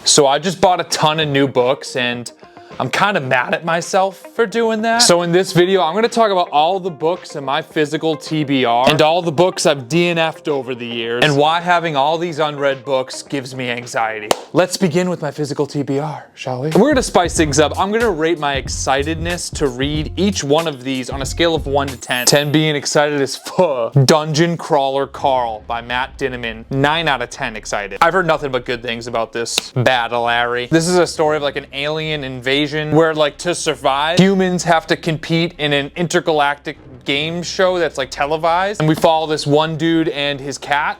So I just bought a ton of new books and I'm kind of mad at myself for doing that. So in this video, I'm gonna talk about all the books in my physical TBR and all the books I've DNF'd over the years and why having all these unread books gives me anxiety. Let's begin with my physical TBR, shall we? We're gonna spice things up. I'm gonna rate my excitedness to read each one of these on a scale of 1 to 10. 10 being excited as fuck. Dungeon Crawler Carl by Matt Dinneman. 9 out of 10 excited. I've heard nothing but good things about this battle-ary. This is a story of like an alien invasion where like to survive, humans have to compete in an intergalactic game show that's like televised. And we follow this one dude and his cat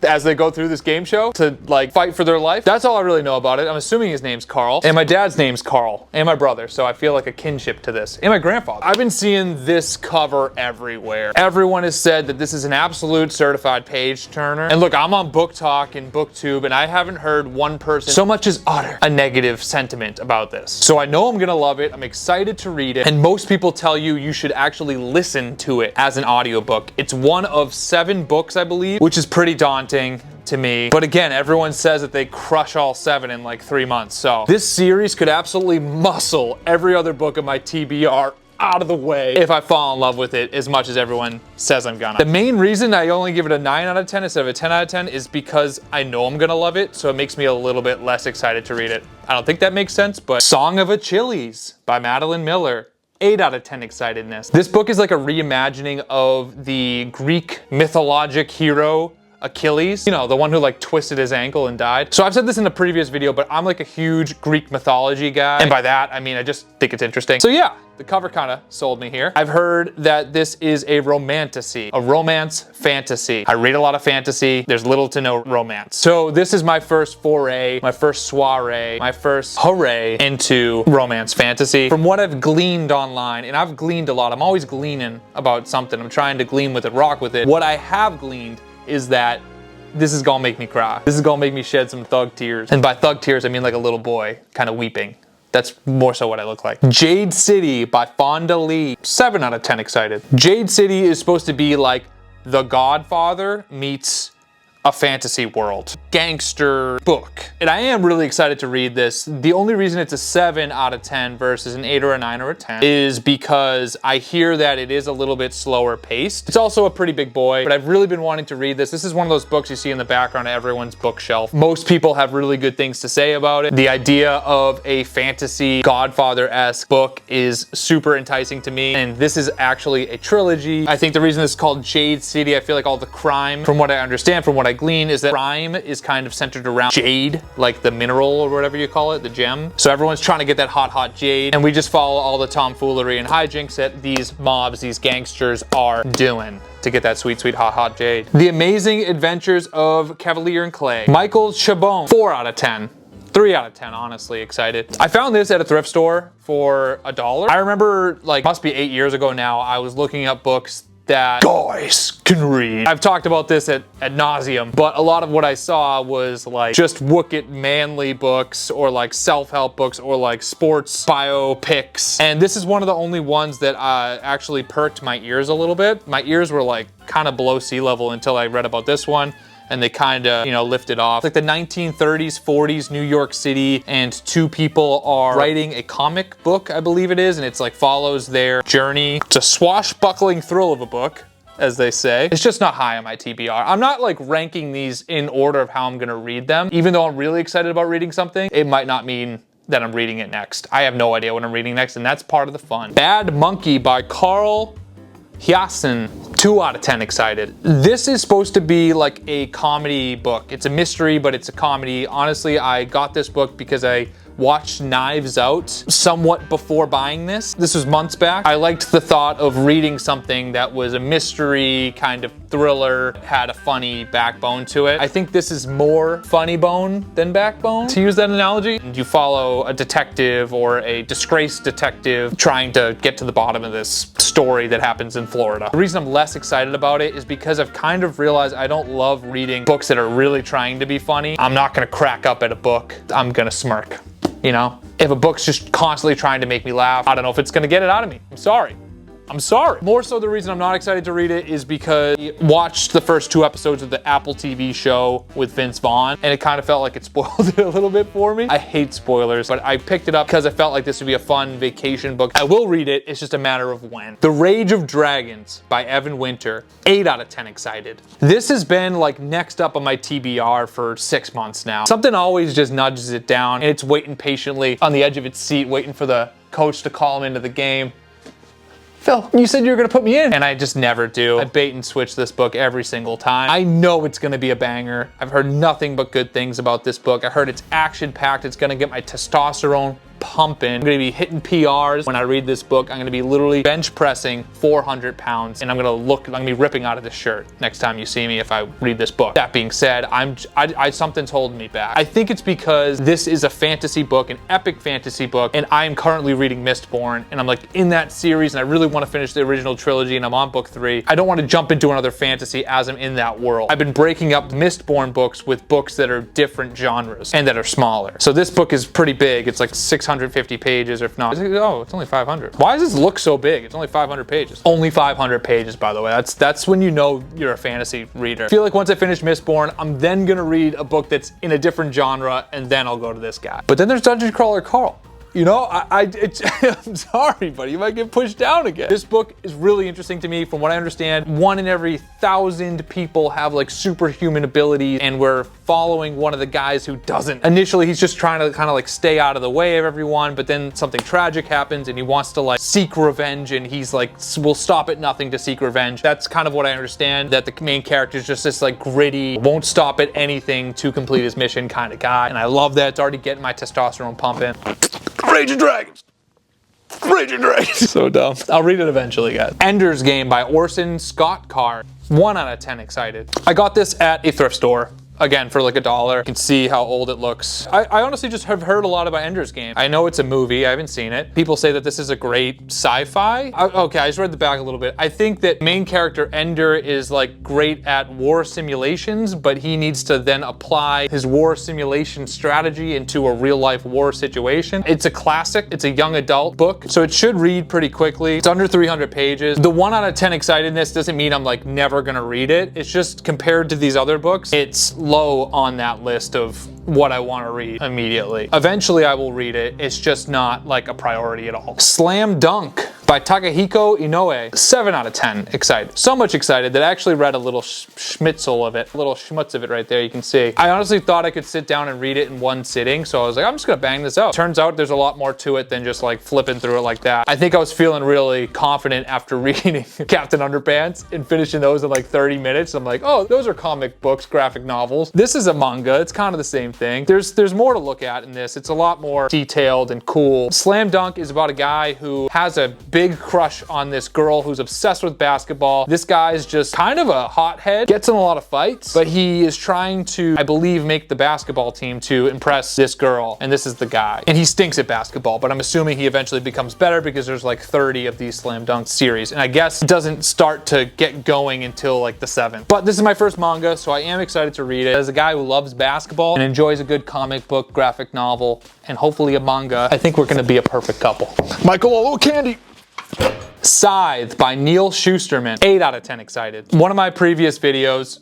as they go through this game show to like fight for their life. That's all I really know about it. I'm assuming his name's Carl. And my dad's name's Carl. And my brother. So I feel like a kinship to this. And my grandfather. I've been seeing this cover everywhere. Everyone has said that this is an absolute certified page turner. And look, I'm on Book Talk and Booktube and I haven't heard one person so much as utter a negative sentiment about this. So I know I'm gonna love it. I'm excited to read it. And most people tell you you should actually listen to it as an audiobook. It's one of 7 books, I believe, which is pretty daunting to me. But again, everyone says that they crush all 7 in like 3 months. So this series could absolutely muscle every other book of my TBR out of the way if I fall in love with it as much as everyone says I'm gonna. The main reason I only give it a 9 out of 10 instead of a 10 out of 10 is because I know I'm gonna love it, so it makes me a little bit less excited to read it. I don't think that makes sense, but Song of Achilles by Madeline Miller. 8 out of 10 excitedness. This book is like a reimagining of the Greek mythologic hero Achilles, you know, the one who like twisted his ankle and died. So I've said this in a previous video, but I'm like a huge Greek mythology guy. And by that, I mean, I just think it's interesting. So yeah, the cover kind of sold me here. I've heard that this is a romantasy, a romance fantasy. I read a lot of fantasy. There's little to no romance. So this is my first foray, my first soiree, my first hooray into romance fantasy. From what I've gleaned online, and I've gleaned a lot, I'm always gleaning about something. I'm trying to glean with it, rock with it. What I have gleaned is that this is gonna make me cry. This is gonna make me shed some thug tears. And by thug tears, I mean like a little boy kind of weeping. That's more so what I look like. Jade City by Fonda Lee. 7 out of 10 excited. Jade City is supposed to be like The Godfather meets a fantasy world. Gangster book. And I am really excited to read this. The only reason it's a 7 out of 10 versus an 8 or a 9 or a 10 is because I hear that it is a little bit slower paced. It's also a pretty big boy, but I've really been wanting to read this. This is one of those books you see in the background of everyone's bookshelf. Most people have really good things to say about it. The idea of a fantasy Godfather-esque book is super enticing to me, and this is actually a trilogy. I think the reason this is called Jade City, I feel like all the crime, from what I understand, from what I glean, is that crime is kind of centered around jade, like the mineral or whatever you call it, the gem. So everyone's trying to get that hot jade, and we just follow all the tomfoolery and hijinks that these mobs, these gangsters are doing to get that sweet hot jade. The Amazing Adventures of Cavalier and Clay. Michael Chabon. 4 out of 10. 3 out of 10, honestly excited. I found this at a thrift store for $1. I remember, like, must be 8 years ago now, I was looking up books that guys can read. I've talked about this ad nauseum, but a lot of what I saw was like just wicked manly books or like self-help books or like sports biopics. And this is one of the only ones that actually perked my ears a little bit. My ears were like kind of below sea level until I read about this one. And they kind of, you know, lifted off. Like the 1930s, 40s, New York City, and 2 people are writing a comic book, I believe it is, and it's like follows their journey. It's a swashbuckling thrill of a book, as they say. It's just not high on my TBR. I'm not like ranking these in order of how I'm gonna read them. Even though I'm really excited about reading something, it might not mean that I'm reading it next. I have no idea what I'm reading next, and that's part of the fun. Bad Monkey by Carl Hiaasen. 2 out of 10 excited. This is supposed to be like a comedy book. It's a mystery, but it's a comedy. Honestly, I got this book because I watched Knives Out somewhat before buying this. This was months back. I liked the thought of reading something that was a mystery kind of thriller, had a funny backbone to it. I think this is more funny bone than backbone, to use that analogy. And you follow a detective or a disgraced detective trying to get to the bottom of this story that happens in Florida. The reason I'm less excited about it is because I've kind of realized I don't love reading books that are really trying to be funny. I'm not gonna crack up at a book. I'm gonna smirk. You know, if a book's just constantly trying to make me laugh, I don't know if it's gonna get it out of me. I'm sorry. I'm sorry. More so the reason I'm not excited to read it is because I watched the first 2 episodes of the Apple TV show with Vince Vaughn, and it kind of felt like it spoiled it a little bit for me. I hate spoilers, but I picked it up because I felt like this would be a fun vacation book. I will read it, it's just a matter of when. The Rage of Dragons by Evan Winter, 8 out of 10 excited. This has been like next up on my TBR for 6 months now. Something always just nudges it down, and it's waiting patiently on the edge of its seat, waiting for the coach to call him into the game. Phil, you said you were gonna put me in. And I just never do. I bait and switch this book every single time. I know it's gonna be a banger. I've heard nothing but good things about this book. I heard it's action-packed. It's gonna get my testosterone pumping. I'm gonna be hitting PRs when I read this book. I'm gonna be literally bench pressing 400 pounds, and I'm gonna be ripping out of this shirt next time you see me if I read this book. That being said, something's holding me back. I think it's because this is a fantasy book, an epic fantasy book, and I'm currently reading Mistborn, and I'm like in that series, and I really want to finish the original trilogy, and I'm on book 3. I don't want to jump into another fantasy as I'm in that world. I've been breaking up Mistborn books with books that are different genres and that are smaller. So this book is pretty big. It's like 650 pages, or if not, oh, it's only 500. Why does this look so big? It's only 500 pages. Only 500 pages, by the way. That's when you know you're a fantasy reader. I feel like once I finish Mistborn, I'm then gonna read a book that's in a different genre, and then I'll go to this guy. But then there's Dungeon Crawler Carl. You know, I'm sorry, buddy, you might get pushed down again. This book is really interesting to me. From what I understand, 1 in every 1,000 people have like superhuman abilities, and we're following one of the guys who doesn't. Initially, he's just trying to kind of like stay out of the way of everyone, but then something tragic happens and he wants to like seek revenge, and he's like, will stop at nothing to seek revenge. That's kind of what I understand, that the main character is just this like gritty, won't stop at anything to complete his mission kind of guy. And I love that. It's already getting my testosterone pumping. Rage of Dragons. Rage of Dragons. So dumb. I'll read it eventually, guys. Ender's Game by Orson Scott Card. 1 out of 10 excited. I got this at a thrift store. Again, for like $1. You can see how old it looks. I honestly just have heard a lot about Ender's Game. I know it's a movie, I haven't seen it. People say that this is a great sci-fi. Okay, I just read the back a little bit. I think that main character Ender is like great at war simulations, but he needs to then apply his war simulation strategy into a real life war situation. It's a classic, it's a young adult book, so it should read pretty quickly. It's under 300 pages. The 1 out of 10 excitedness doesn't mean I'm like never gonna read it. It's just compared to these other books, it's low on that list of what I want to read immediately. Eventually I will read it. It's just not like a priority at all. Slam Dunk by Takahiko Inoue. 7 out of 10 excited. So much excited that I actually read a little schmitzel of it, a little schmutz of it right there, you can see. I honestly thought I could sit down and read it in one sitting, so I was like, I'm just gonna bang this out. Turns out there's a lot more to it than just like flipping through it like that. I think I was feeling really confident after reading Captain Underpants and finishing those in like 30 minutes. I'm like, oh, those are comic books, graphic novels. This is a manga, it's kind of the same thing. There's more to look at in this. It's a lot more detailed and cool. Slam Dunk is about a guy who has a big crush on this girl who's obsessed with basketball. This guy's just kind of a hothead, gets in a lot of fights, but he is trying to, I believe, make the basketball team to impress this girl, and this is the guy. And he stinks at basketball, but I'm assuming he eventually becomes better because there's like 30 of these Slam Dunk series, and I guess it doesn't start to get going until like the 7th. But this is my first manga, so I am excited to read it. As a guy who loves basketball and enjoys a good comic book, graphic novel, and hopefully a manga, I think we're gonna be a perfect couple. Michael, a little candy. Scythe by Neil Schusterman. 8 out of 10 excited. One of my previous videos,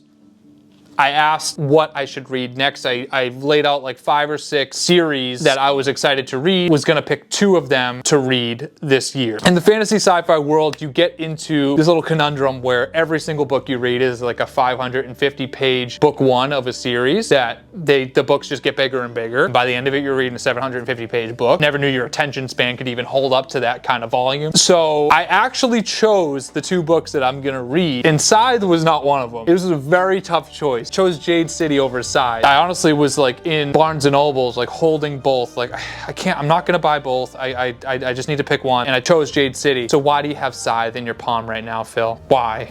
I asked what I should read next. I laid out like 5 or 6 series that I was excited to read, was gonna pick 2 of them to read this year. In the fantasy sci-fi world, you get into this little conundrum where every single book you read is like a 550 page book 1 of a series that the books just get bigger and bigger. By the end of it, you're reading a 750 page book. Never knew your attention span could even hold up to that kind of volume. So I actually chose the 2 books that I'm gonna read, and Scythe was not one of them. It was a very tough choice. Chose Jade City over Scythe. I honestly was like in Barnes and Nobles, like holding both. Like I'm not gonna buy both. I just need to pick one, and I chose Jade City. So why do you have Scythe in your palm right now, Phil? Why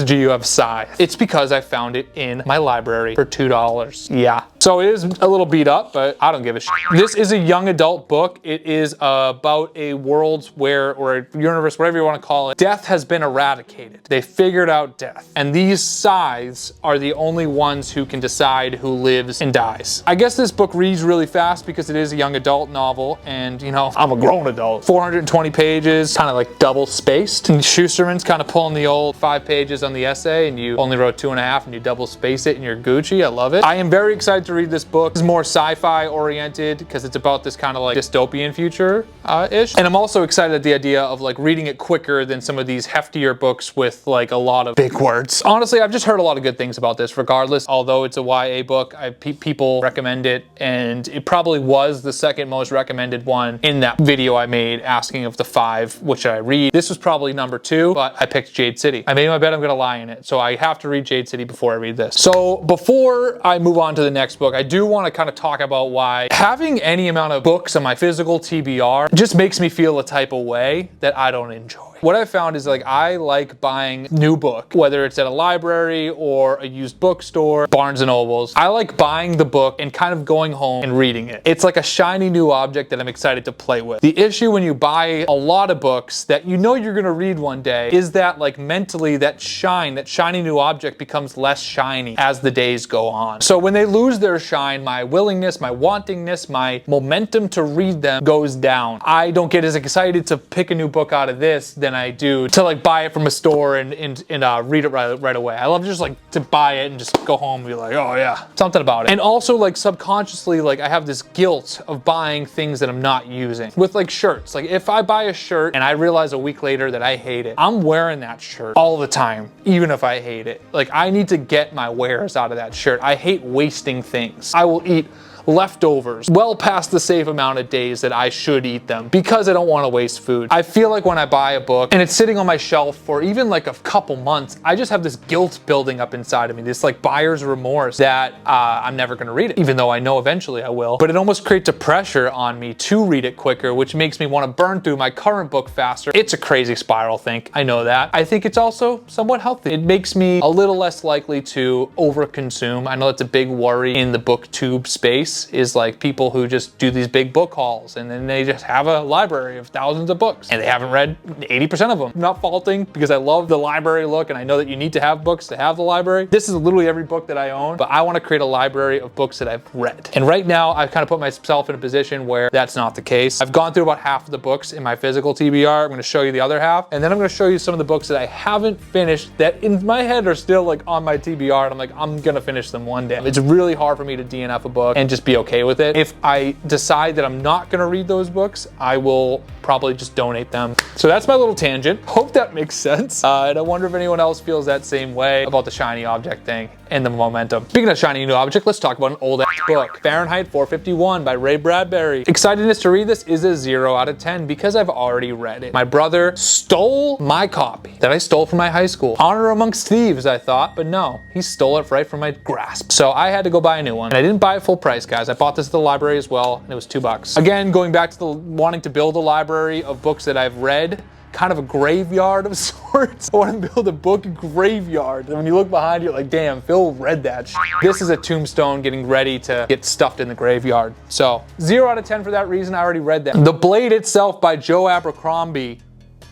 do you have Scythe? It's because I found it in my library for $2. Yeah. So it is a little beat up, but I don't give a shit. This is a young adult book. It is about a world where, or a universe, whatever you want to call it, death has been eradicated. They figured out death. And these scythes are the only only ones who can decide who lives and dies. I guess this book reads really fast because it is a young adult novel, and you know, I'm a grown adult. 420 pages, kind of like double spaced. And Schusterman's kind of pulling the old 5 pages on the essay, and you only wrote 2.5 and you double space it and you're Gucci. I love it. I am very excited to read this book. It's more sci-fi oriented because it's about this kind of like dystopian future-ish. And I'm also excited at the idea of like reading it quicker than some of these heftier books with like a lot of big words. Honestly, I've just heard a lot of good things about this regardless. Although it's a YA book, people recommend it, and it probably was the second most recommended one in that video I made asking of the 5 which should I read. This was probably number 2, but I picked Jade City. I made my bet I'm gonna lie in it, so I have to read Jade City before I read this. So before I move on to the next book, I do want to kind of talk about why having any amount of books on my physical TBR just makes me feel a type of way that I don't enjoy. What I found is like I like buying new book, whether it's at a library or a used bookstore, Barnes and Nobles. I like buying the book and kind of going home and reading it. It's like a shiny new object that I'm excited to play with. The issue when you buy a lot of books that you know you're gonna read one day is that like mentally that shiny new object becomes less shiny as the days go on. So when they lose their shine, my willingness, my wantingness, my momentum to read them goes down. I don't get as excited to pick a new book out of this than I do to like buy it from a store and read it right away. I love just like to buy it and just go home and be like, oh yeah, something about it. And also like subconsciously, like I have this guilt of buying things that I'm not using. With like shirts, like if I buy a shirt and I realize a week later that I hate it, I'm wearing that shirt all the time, even if I hate it. Like I need to get my wares out of that shirt. I hate wasting things. I will eat leftovers well past the safe amount of days that I should eat them because I don't want to waste food. I feel like when I buy a book and it's sitting on my shelf for even like a couple months, I just have this guilt building up inside of me, this like buyer's remorse that I'm never going to read it, even though I know eventually I will. But it almost creates a pressure on me to read it quicker, which makes me want to burn through my current book faster. It's a crazy spiral thing. I know that. I think it's also somewhat healthy. It makes me a little less likely to overconsume. I know that's a big worry in the booktube space, is like people who just do these big book hauls and then they just have a library of thousands of books and they haven't read 80% of them. I'm not faulting because I love the library look and I know that you need to have books to have the library. This is literally every book that I own, but I want to create a library of books that I've read. And right now I've kind of put myself in a position where that's not the case. I've gone through about half of the books in my physical TBR. I'm going to show you the other half, and then I'm going to show you some of the books that I haven't finished that in my head are still like on my TBR, and I'm like, I'm going to finish them one day. It's really hard for me to DNF a book and just be okay with it. If I decide that I'm not gonna read those books, I will probably just donate them. So that's my little tangent. Hope that makes sense. And I wonder if anyone else feels that same way about the shiny object thing and the momentum. Speaking of shiny new object, let's talk about an old ass book. Fahreinheit 451 by Ray Bradbury. Excitedness to read this is a 0 out of 10 because I've already read it. My brother stole my copy that I stole from my high school. Honor amongst thieves, I thought, but no, he stole it right from my grasp. So I had to go buy a new one. And I didn't buy it full price, guys. I bought this at the library as well, and it was $2. Again, going back to the wanting to build a library of books that I've read, kind of a graveyard of sorts. I want to build a book graveyard. And when you look behind you, you're like, damn, Phil read that shit. This is a tombstone getting ready to get stuffed in the graveyard. So 0 out of 10 for that reason. I already read that. The Blade itself by Joe Abercrombie.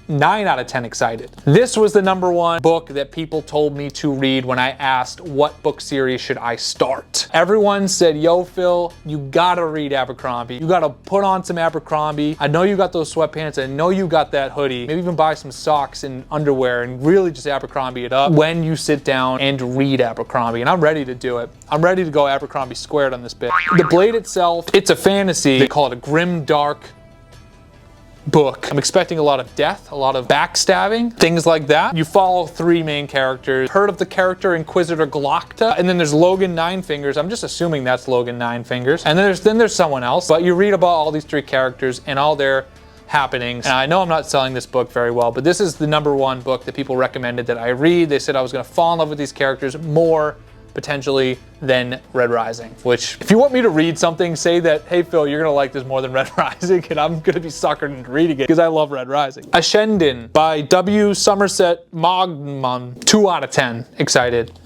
9 out of 10 excited. This was the #1 book that people told me to read when I asked what book series should I start. Everyone said, yo Phil, you gotta read Abercrombie. You gotta put on some Abercrombie. I know you got those sweatpants. I know you got that hoodie. Maybe even buy some socks and underwear and really just Abercrombie it up when you sit down and read Abercrombie. And I'm ready to do it. I'm ready to go Abercrombie squared on this bit. The Blade itself, it's a fantasy. They call it a grim, dark book. I'm expecting a lot of death, a lot of backstabbing, things like that. You follow 3 main characters. Heard of the character Inquisitor Glocta, and then there's Logan Ninefingers. I'm just assuming that's Logan Ninefingers. And then there's someone else, but you read about all these 3 characters and all their happenings. And I know I'm not selling this book very well, but this is the #1 book that people recommended that I read. They said I was gonna fall in love with these characters more potentially than Red Rising, which if you want me to read something, say that, hey Phil, you're gonna like this more than Red Rising, and I'm gonna be suckered into reading it because I love Red Rising. Ashenden by W. Somerset Maugham. 2 out of 10 excited.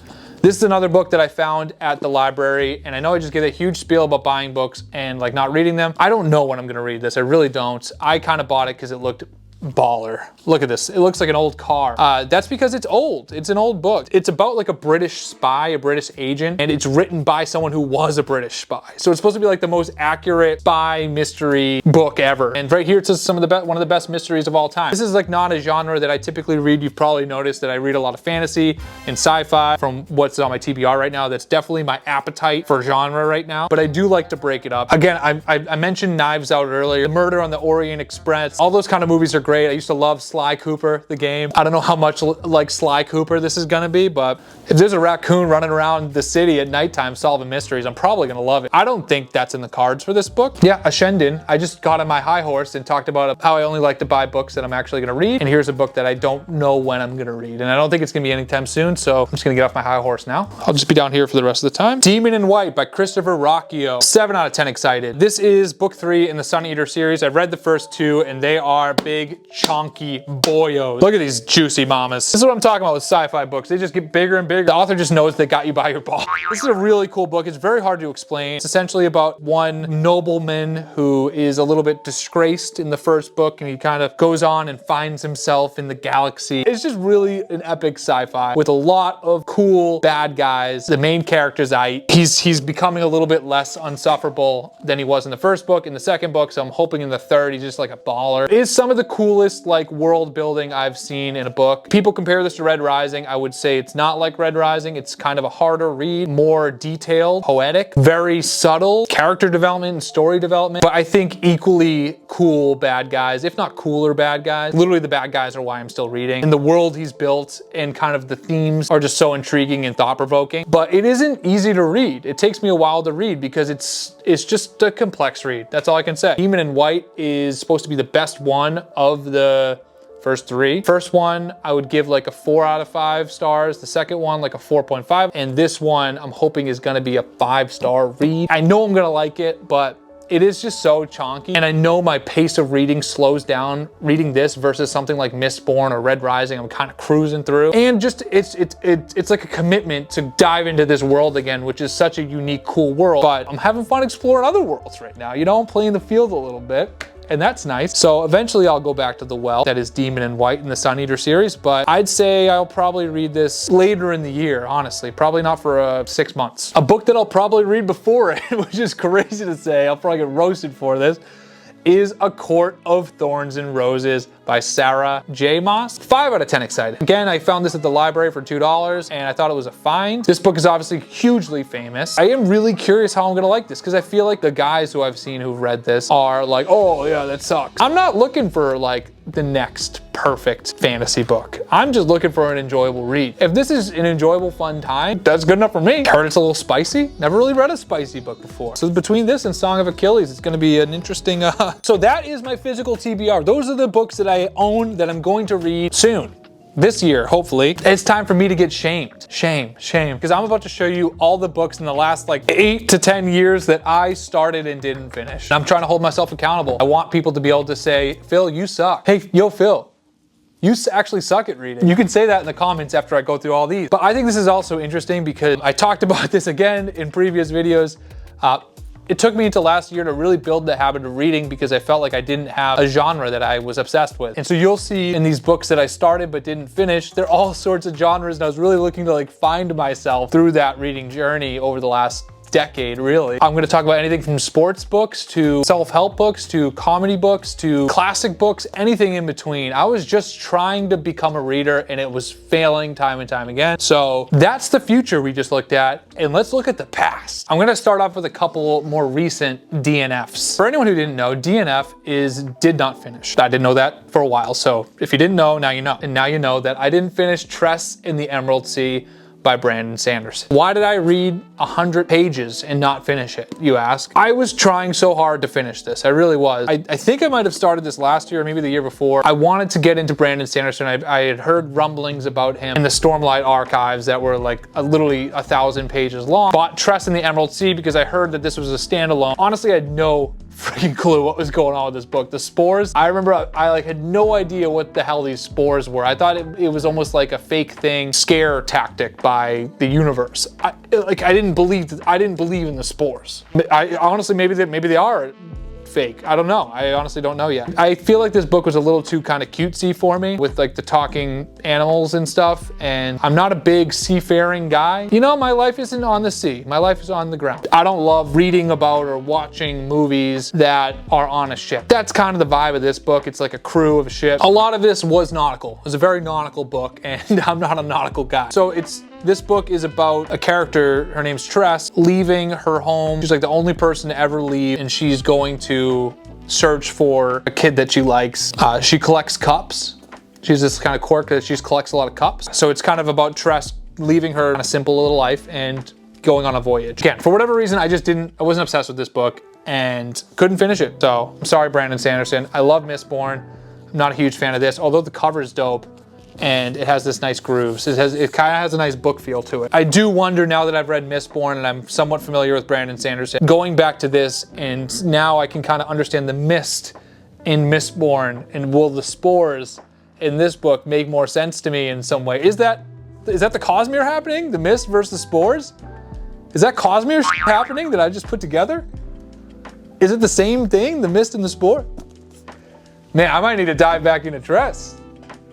This is another book that I found at the library, and I know I just gave a huge spiel about buying books and like not reading them. I don't know when I'm gonna read this, I really don't. I kind of bought it because it looked Baller. Look at this. It looks like an old car. That's because it's old. It's an old book. It's about like a British spy, a British agent, and it's written by someone who was a British spy. So it's supposed to be like the most accurate spy mystery book ever. And right here it says one of the best mysteries of all time. This is like not a genre that I typically read. You've probably noticed that I read a lot of fantasy and sci-fi from what's on my TBR right now. That's definitely my appetite for genre right now. But I do like to break it up. Again, I mentioned Knives Out earlier. The Murder on the Orient Express. All those kind of movies are great. I used to love Sly Cooper, the game. I don't know how much like Sly Cooper this is gonna be, but if there's a raccoon running around the city at nighttime solving mysteries, I'm probably gonna love it. I don't think that's in the cards for this book. Yeah, Ashenden. I just got on my high horse and talked about how I only like to buy books that I'm actually gonna read. And here's a book that I don't know when I'm gonna read. And I don't think it's gonna be anytime soon, so I'm just gonna get off my high horse now. I'll just be down here for the rest of the time. Demon in White by Christopher Rocchio. 7 out of 10 excited. This is book 3 in the Sun Eater series. I've read the first 2 and they are big, chonky boyos. Look at these juicy mamas. This is what I'm talking about with sci-fi books. They just get bigger and bigger. The author just knows they got you by your ball. This is a really cool book. It's very hard to explain. It's essentially about one nobleman who is a little bit disgraced in the first book, and he kind of goes on and finds himself in the galaxy. It's just really an epic sci-fi with a lot of cool bad guys. The main character's he's becoming a little bit less unsufferable than he was in the first book, in the second book, so I'm hoping in the third he's just like a baller. It is some of the coolest like world building I've seen in a book. People compare this to Red Rising. I would say it's not like Red Rising. It's kind of a harder read, more detailed, poetic, very subtle character development and story development, but I think equally cool bad guys, if not cooler bad guys. Literally the bad guys are why I'm still reading. And the world he's built and kind of the themes are just so intriguing and thought-provoking. But it isn't easy to read. It takes me a while to read because it's just a complex read. That's all I can say. Demon in White is supposed to be the best one of the first 3. First one, I would give like a 4 out of 5 stars. The second one, like a 4.5. And this one, I'm hoping is gonna be a 5-star read. I know I'm gonna like it, but it is just so chonky. And I know my pace of reading slows down reading this versus something like Mistborn or Red Rising. I'm kind of cruising through. And just, it's like a commitment to dive into this world again, which is such a unique, cool world. But I'm having fun exploring other worlds right now. You know, I'm playing the field a little bit. And that's nice. So eventually I'll go back to the well. That is Demon in White in the Sun Eater series, but I'd say I'll probably read this later in the year, honestly. Probably not for 6 months. A book that I'll probably read before it, which is crazy to say, I'll probably get roasted for this, is A Court of Thorns and Roses by Sarah J. Maas. 5 out of 10 excited. Again, I found this at the library for $2 and I thought it was a find. This book is obviously hugely famous. I am really curious how I'm gonna like this because I feel like the guys who I've seen who've read this are like, oh yeah, that sucks. I'm not looking for like the next perfect fantasy book. I'm just looking for an enjoyable read. If this is an enjoyable, fun time, that's good enough for me. Heard it's a little spicy. Never really read a spicy book before. So between this and Song of Achilles, it's gonna be an interesting, So that is my physical TBR. Those are the books that I own that I'm going to read soon. This year, hopefully. It's time for me to get shamed. Shame. Because I'm about to show you all the books in the last like 8 to 10 years that I started and didn't finish. I'm trying to hold myself accountable. I want people to be able to say, Phil, you suck. Hey, yo, Phil, you actually suck at reading. You can say that in the comments after I go through all these. But I think this is also interesting because I talked about this again in previous videos. It took me until last year to really build the habit of reading because I felt like I didn't have a genre that I was obsessed with. And so you'll see in these books that I started but didn't finish, they're all sorts of genres, and I was really looking to like find myself through that reading journey over the last decade, really. I'm gonna talk about anything from sports books to self-help books to comedy books to classic books, anything in between. I was just trying to become a reader and it was failing time and time again. So that's the future we just looked at, and let's look at the past. I'm gonna start off with a couple more recent DNFs. For anyone who didn't know, DNF is did not finish. I didn't know that for a while, so if you didn't know, now you know. And now you know that I didn't finish Tress in the Emerald Sea by Brandon Sanderson. Why did I read 100 pages and not finish it, you ask? I was trying so hard to finish this. I really was. I think I might have started this last year or maybe the year before. I wanted to get into Brandon Sanderson. I had heard rumblings about him in the Stormlight archives that were like literally 1,000 pages long. Bought Tress in the Emerald Sea because I heard that this was a standalone. Honestly, I had no freaking clue what was going on with this book. The spores, I remember I like had no idea what the hell these spores were. I thought it was almost like a fake thing, scare tactic by the universe. I didn't believe in the spores. I honestly, maybe they are fake? I don't know. I honestly don't know yet. I feel like this book was a little too kind of cutesy for me with like the talking animals and stuff. And I'm not a big seafaring guy. You know, my life isn't on the sea. My life is on the ground. I don't love reading about or watching movies that are on a ship. That's kind of the vibe of this book. It's like a crew of a ship. A lot of this was nautical. It was a very nautical book, and I'm not a nautical guy. So this book is about a character, her name's Tress, leaving her home. She's like the only person to ever leave, and she's going to search for a kid that she likes. She collects cups. She's this kind of quirk that she just collects a lot of cups. So it's kind of about Tress leaving her on a simple little life and going on a voyage. Again, for whatever reason, I wasn't obsessed with this book and couldn't finish it. So I'm sorry, Brandon Sanderson. I love Mistborn. I'm not a huge fan of this, although the cover is dope and it has this nice grooves. It kind of has a nice book feel to it. I do wonder, now that I've read Mistborn and I'm somewhat familiar with Brandon Sanderson, going back to this, and now I can kind of understand the mist in Mistborn, and will the spores in this book make more sense to me in some way? Is that the Cosmere happening? The mist versus the spores? Is that Cosmere happening that I just put together? Is it the same thing, the mist and the spore? Man, I might need to dive back into Tress.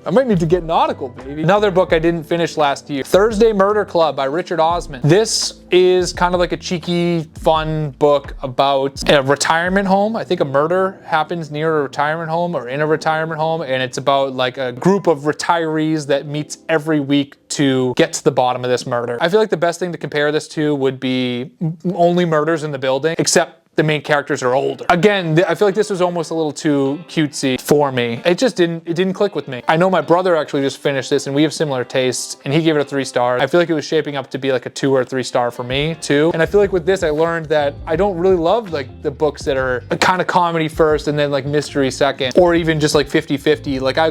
I might need to get nautical, baby. Another book I didn't finish last year, Thursday Murder Club by Richard Osman. This is kind of like a cheeky, fun book about a retirement home. I think a murder happens near a retirement home or in a retirement home, and it's about like a group of retirees that meets every week to get to the bottom of this murder. I feel like the best thing to compare this to would be Only Murders in the Building, except the main characters are older. Again, I feel like this was almost a little too cutesy for me. It didn't click with me. I know my brother actually just finished this and we have similar tastes, and he gave it a 3 stars. I feel like it was shaping up to be like a 2 or 3 star for me too. And I feel like with this, I learned that I don't really love like the books that are kind of comedy first and then like mystery second, or even just like 50-50. Like I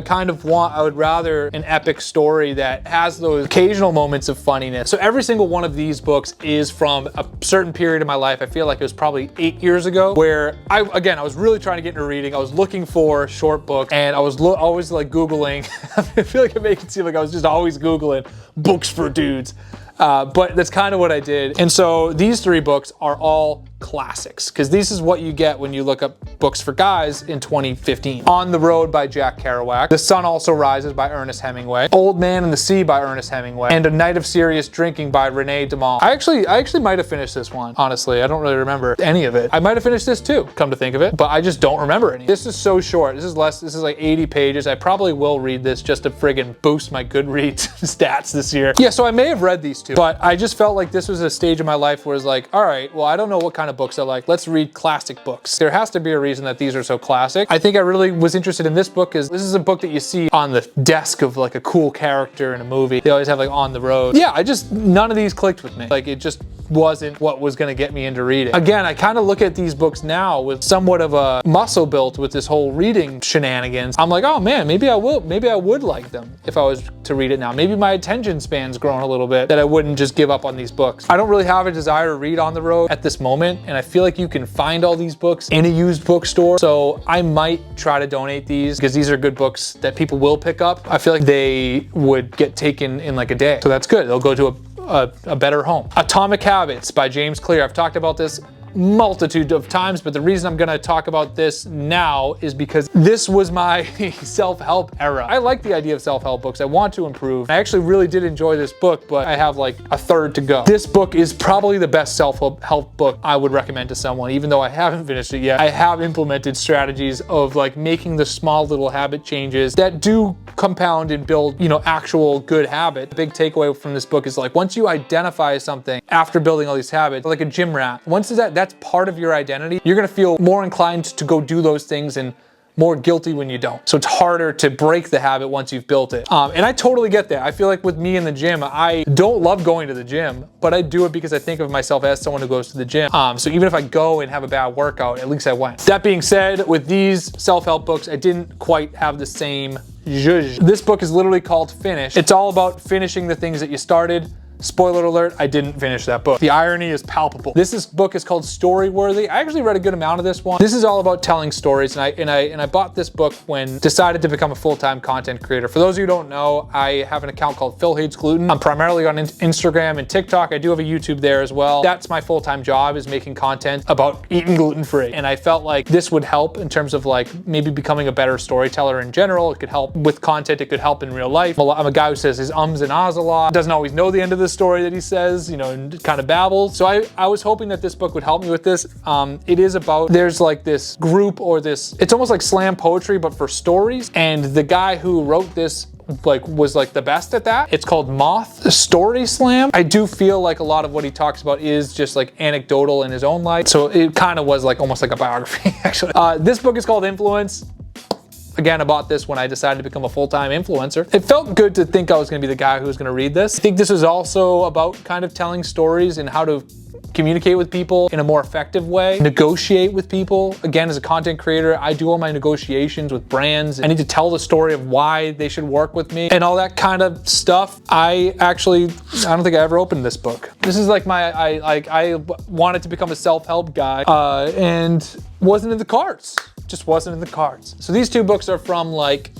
would rather an epic story that has those occasional moments of funniness. So every single one of these books is from a certain period of my life. I feel like it was probably 8 years ago, where I was really trying to get into reading. I was looking for short books, and I was always like Googling. I feel like I make it seem like I was just always Googling books for dudes. But that's kind of what I did. And so these 3 books are all classics, because this is what you get when you look up books for guys in 2015. On the Road by Jack Kerouac, The Sun Also Rises by Ernest Hemingway, Old Man and the Sea by Ernest Hemingway, and A Night of Serious Drinking by Renee Damal. I actually might have finished this one, honestly. I don't really remember any of it. I might have finished this too, come to think of it, but I just don't remember any. This is so short. This is like 80 pages. I probably will read this just to friggin' boost my Goodreads stats this year. Yeah, so I may have read these 2, but I just felt like this was a stage of my life where it's like, all right, well, I don't know what kind of books I like. Let's read classic books. There has to be a reason that these are so classic. I think I really was interested in this book because this is a book that you see on the desk of like a cool character in a movie. They always have like On the Road. Yeah, none of these clicked with me. Like it just wasn't what was gonna get me into reading. Again, I kind of look at these books now with somewhat of a muscle built with this whole reading shenanigans. I'm like, oh man, maybe I would like them if I was to read it now. Maybe my attention span's grown a little bit, that I wouldn't just give up on these books. I don't really have a desire to read On the Road at this moment, and I feel like you can find all these books in a used bookstore. So I might try to donate these, because these are good books that people will pick up. I feel like they would get taken in like a day. So that's good. They'll go to a better home. Atomic Habits by James Clear. I've talked about this multitude of times, but the reason I'm gonna talk about this now is because this was my self-help era. I like the idea of self-help books. I want to improve. I actually really did enjoy this book, but I have like a third to go. This book is probably the best self-help book I would recommend to someone, even though I haven't finished it yet. I have implemented strategies of like making the small little habit changes that do compound and build, you know, actual good habit. The big takeaway from this book is like, once you identify something after building all these habits, like a gym rat, once that's part of your identity, you're gonna feel more inclined to go do those things and more guilty when you don't. So it's harder to break the habit once you've built it. And I totally get that. I feel like with me in the gym, I don't love going to the gym, but I do it because I think of myself as someone who goes to the gym. So even if I go and have a bad workout, at least I went. That being said, with these self-help books, I didn't quite have the same zhuzh. This book is literally called Finish. It's all about finishing the things that you started, Spoiler alert, I didn't finish that book. The irony is palpable. This book is called Storyworthy. I actually read a good amount of this one. This is all about telling stories, and I bought this book when decided to become a full-time content creator. For those of you who don't know, I have an account called Phil Hates Gluten. I'm primarily on Instagram and TikTok. I do have a YouTube there as well. That's my full-time job, is making content about eating gluten-free. And I felt like this would help in terms of like maybe becoming a better storyteller in general. It could help with content. It could help in real life. I'm a guy who says his ums and ahs a lot. Doesn't always know the end of the story that he says, you know, and kind of babbles. So I was hoping that this book would help me with this. It is about, there's like this group or this, it's almost like slam poetry, but for stories. And the guy who wrote this was like the best at that. It's called Moth Story Slam. I do feel like a lot of what he talks about is just like anecdotal in his own life. So it kind of was like almost like a biography, actually. This book is called Influence. Again, I bought this when I decided to become a full-time influencer. It felt good to think I was gonna be the guy who was gonna read this. I think this is also about kind of telling stories and how to communicate with people in a more effective way, negotiate with people. Again, as a content creator, I do all my negotiations with brands. I need to tell the story of why they should work with me and all that kind of stuff. I don't think I ever opened this book. This is like I wanted to become a self-help guy and wasn't in the cards. Just wasn't in the cards. So these two books are from like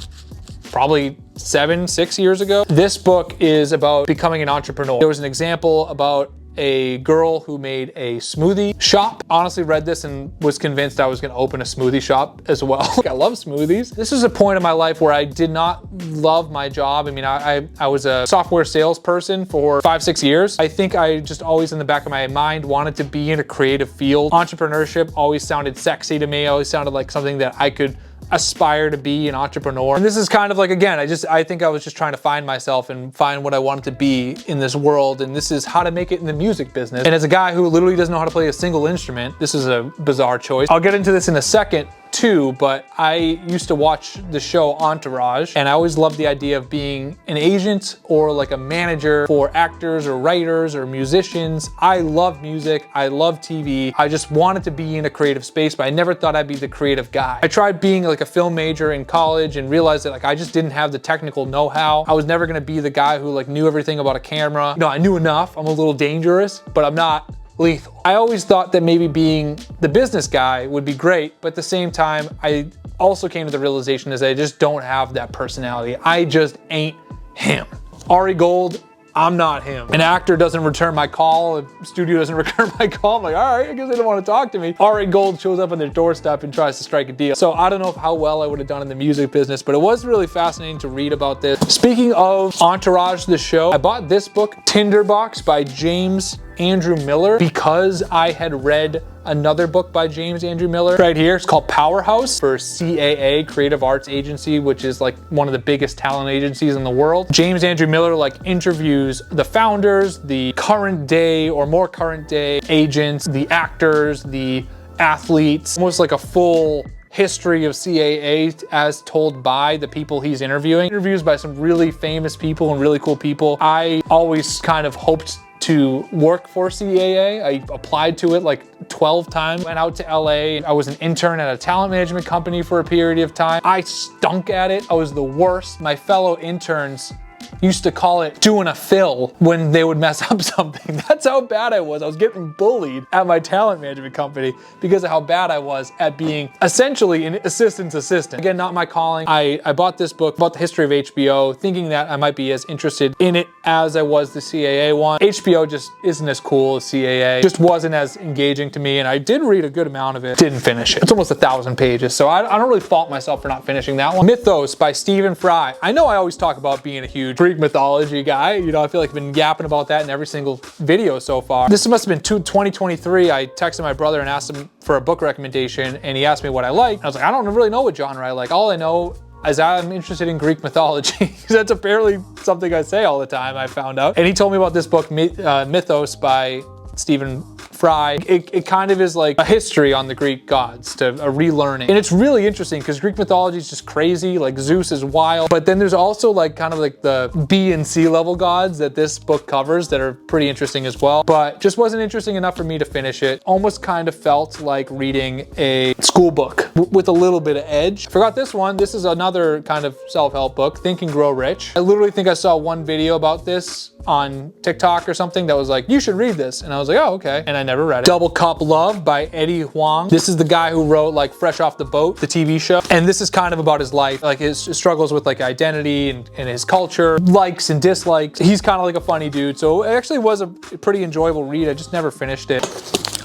probably 6 years ago. This book is about becoming an entrepreneur. There was an example about a girl who made a smoothie shop. Honestly read this and was convinced I was gonna open a smoothie shop as well. I love smoothies. This is a point in my life where I did not love my job. I mean, I was a software salesperson for 5-6 years. I think I just always in the back of my mind wanted to be in a creative field. Entrepreneurship always sounded sexy to me. Always sounded like something that I could aspire to be an entrepreneur. And this is kind of like, again, I think I was just trying to find myself and find what I wanted to be in this world. And this is how to make it in the music business. And as a guy who literally doesn't know how to play a single instrument, this is a bizarre choice. I'll get into this in a second too, but I used to watch the show Entourage, and I always loved the idea of being an agent or like a manager for actors or writers or musicians. I love music, I love TV. I just wanted to be in a creative space, but I never thought I'd be the creative guy. I tried being like a film major in college and realized that like I just didn't have the technical know-how. I was never gonna be the guy who like knew everything about a camera. No, I knew enough. I'm a little dangerous, but I'm not lethal. I always thought that maybe being the business guy would be great, but at the same time, I also came to the realization is that I just don't have that personality. I just ain't him. Ari Gold, I'm not him. An actor doesn't return my call, a studio doesn't return my call. I'm like, all right, I guess they don't want to talk to me. Ari Gold shows up on their doorstep and tries to strike a deal. So I don't know how well I would have done in the music business, but it was really fascinating to read about this. Speaking of Entourage, the show, I bought this book, Tinderbox by James Andrew Miller, because I had read another book by James Andrew Miller right here. It's called Powerhouse for CAA, Creative Arts Agency, which is like one of the biggest talent agencies in the world. James Andrew Miller like interviews the founders, the current day or more current day agents, the actors, the athletes, almost like a full history of CAA as told by the people he's interviewing. Interviews by some really famous people and really cool people. I always kind of hoped to work for CAA. I applied to it like 12 times, went out to LA. I was an intern at a talent management company for a period of time. I stunk at it. I was the worst. My fellow interns used to call it doing a fill when they would mess up something. That's how bad I was. I was getting bullied at my talent management company because of how bad I was at being essentially an assistant's assistant. Again, not my calling. I bought this book about the history of HBO, thinking that I might be as interested in it as I was the CAA one. HBO just isn't as cool as CAA. Just wasn't as engaging to me, and I did read a good amount of it. Didn't finish it. It's almost 1,000 pages, so I don't really fault myself for not finishing that one. Mythos by Stephen Fry. I know I always talk about being a huge Greek mythology guy. You know, I feel like I've been yapping about that in every single video so far. This must have been 2023. I texted my brother and asked him for a book recommendation, and he asked me what I like. I was like, I don't really know what genre I like. All I know is I'm interested in Greek mythology. That's apparently something I say all the time, I found out. And he told me about this book, Mythos by Stephen Fry. It kind of is like a history on the Greek gods, to a relearning. And it's really interesting because Greek mythology is just crazy, like Zeus is wild, but then there's also like kind of like the B and C level gods that this book covers that are pretty interesting as well, but just wasn't interesting enough for me to finish it. Almost kind of felt like reading a school book. with a little bit of edge. I forgot this one. This is another kind of self-help book, Think and Grow Rich. I literally think I saw one video about this on TikTok or something that was like, you should read this. And I was like, oh, okay. And I never read it. Double Cup Love by Eddie Huang. This is the guy who wrote like Fresh Off the Boat, the TV show. And this is kind of about his life, like his struggles with like identity and his culture, likes and dislikes. He's kind of like a funny dude. So it actually was a pretty enjoyable read. I just never finished it.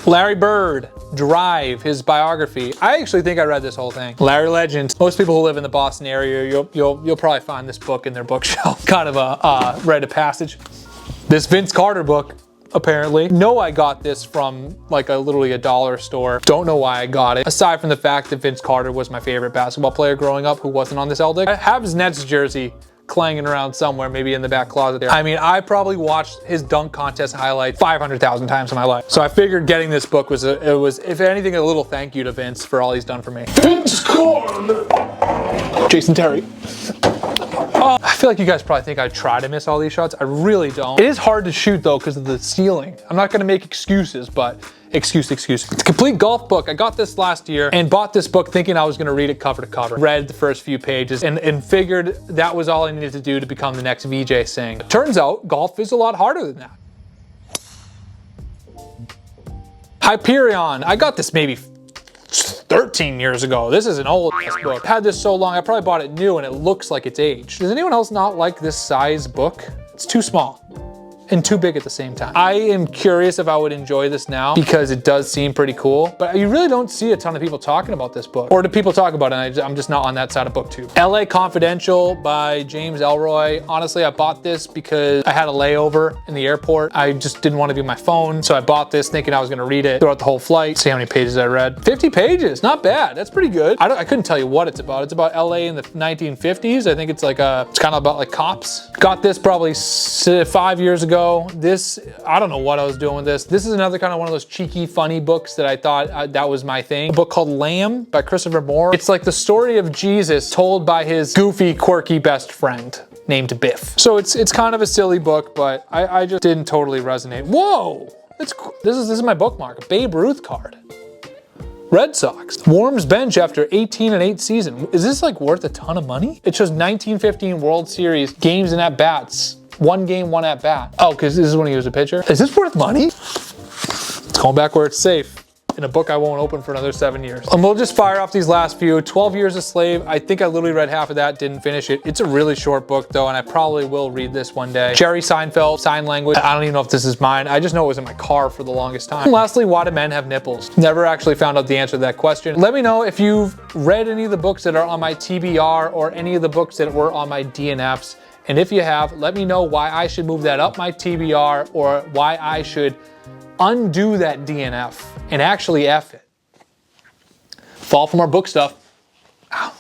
Larry Bird, Drive, his biography. I actually think I read this whole thing. Larry Legend. Most people who live in the Boston area, you'll probably find this book in their bookshelf. Kind of a rite of passage. This Vince Carter book, apparently. Know I got this from like literally a dollar store. Don't know why I got it. Aside from the fact that Vince Carter was my favorite basketball player growing up who wasn't on this L-Deck. I have his Nets jersey clanging around somewhere, maybe in the back closet there. I mean, I probably watched his dunk contest highlight 500,000 times in my life. So I figured getting this book was, if anything, a little thank you to Vince for all he's done for me. Vince Carter! Jason Terry. Oh, I feel like you guys probably think I try to miss all these shots. I really don't. It is hard to shoot though because of the ceiling. I'm not gonna make excuses, but excuse. It's a complete golf book. I got this last year and bought this book thinking I was gonna read it cover to cover. Read the first few pages and figured that was all I needed to do to become the next VJ Singh. It turns out golf is a lot harder than that. Hyperion. I got this maybe 13 years ago. This is an old book. I had this so long, I probably bought it new and it looks like it's aged. Does anyone else not like this size book? It's too small and too big at the same time. I am curious if I would enjoy this now because it does seem pretty cool, but you really don't see a ton of people talking about this book. Or do people talk about it and I'm just not on that side of booktube. LA Confidential by James Elroy. Honestly, I bought this because I had a layover in the airport. I just didn't want to be on my phone, so I bought this thinking I was gonna read it throughout the whole flight. See how many pages I read. 50 pages, not bad. That's pretty good. I couldn't tell you what it's about. It's about LA in the 1950s. I think it's like it's kind of about like cops. Got this probably 5 years ago. This, I don't know what I was doing with this. This is another kind of one of those cheeky, funny books that I thought that was my thing. A book called Lamb by Christopher Moore. It's like the story of Jesus told by his goofy, quirky best friend named Biff. So it's kind of a silly book, but I just didn't totally resonate. Whoa, this is my bookmark, a Babe Ruth card. Red Sox. Warms bench after 18 and 8 season. Is this like worth a ton of money? It shows 1915 World Series games and at bats. 1 game, 1 at bat. Oh, because this is when he was a pitcher. Is this worth money? It's going back where it's safe. In a book I won't open for another 7 years. And we'll just fire off these last few. 12 Years a Slave. I think I literally read half of that, didn't finish it. It's a really short book though, and I probably will read this one day. Jerry Seinfeld, Sign Language. I don't even know if this is mine. I just know it was in my car for the longest time. And lastly, Why Do Men Have Nipples? Never actually found out the answer to that question. Let me know if you've read any of the books that are on my TBR or any of the books that were on my DNFs. And if you have, let me know why I should move that up my TBR or why I should undo that DNF and actually F it. Fall from our book stuff. Ow.